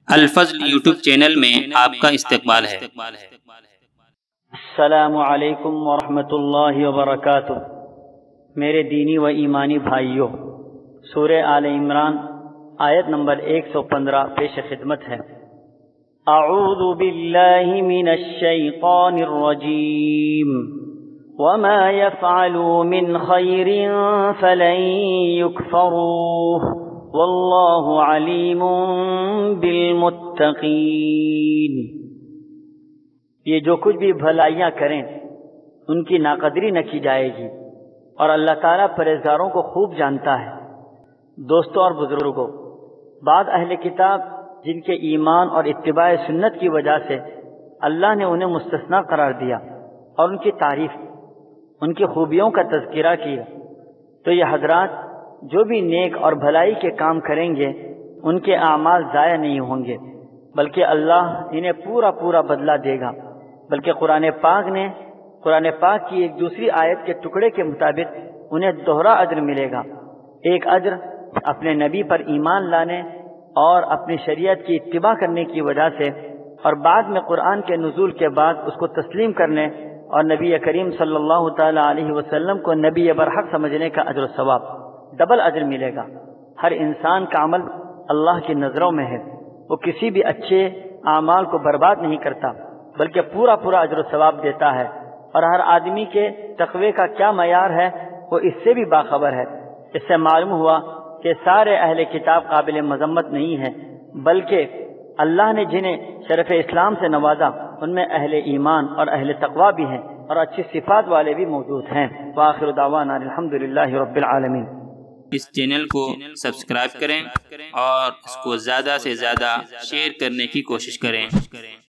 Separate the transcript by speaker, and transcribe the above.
Speaker 1: الفضل YouTube channel میں آپ کا استقبال ہے۔
Speaker 2: السلام علیکم ورحمۃ اللہ وبرکاتہ۔ میرے دینی و ایمانی بھائیوں، سورہ آل عمران آیت نمبر 115 پیش خدمت ہے۔ اعوذ باللہ من الشیطان الرجیم وما يفعلوا من خیر فلن يكفروه واللہ علیم بالمتقین۔ یہ جو کچھ بھی بھلائیاں کریں ان کی ناقدری نہ کی جائے گی، اور اللہ تعالیٰ پرہیزگاروں کو خوب جانتا ہے۔ دوستوں اور بزرگوں، بعض اہل کتاب جن کے ایمان اور اتباع سنت کی وجہ سے اللہ نے انہیں مستثنی قرار دیا اور ان کی تعریف، ان کی خوبیوں کا تذکرہ کیا، تو یہ حضرات جو بھی نیک اور بھلائی کے کام کریں گے ان کے اعمال ضائع نہیں ہوں گے، بلکہ اللہ انہیں پورا بدلہ دے گا۔ بلکہ قرآن پاک کی ایک دوسری آیت کے ٹکڑے کے مطابق انہیں دوہرا اجر ملے گا۔ ایک اجر اپنے نبی پر ایمان لانے اور اپنی شریعت کی اتباع کرنے کی وجہ سے، اور بعد میں قرآن کے نزول کے بعد اس کو تسلیم کرنے اور نبی کریم صلی اللہ تعالی علیہ وسلم کو نبی برحق سمجھنے کا اجر و ثواب، ڈبل اجر ملے گا۔ ہر انسان کا عمل اللہ کی نظروں میں ہے، وہ کسی بھی اچھے اعمال کو برباد نہیں کرتا بلکہ پورا اجر و ثواب دیتا ہے، اور ہر آدمی کے تقوی کا کیا معیار ہے وہ اس سے بھی باخبر ہے۔ اس سے معلوم ہوا کہ سارے اہل کتاب قابل مذمت نہیں ہیں، بلکہ اللہ نے جنہیں شرف اسلام سے نوازا ان میں اہل ایمان اور اہل تقوی بھی ہیں، اور اچھی صفات والے بھی موجود ہیں۔ وآخر دعوانا الحمدللہ رب العالمین۔
Speaker 1: اس چینل کو سبسکرائب کریں اور اس کو زیادہ سے زیادہ شیئر کرنے کی کوشش کریں۔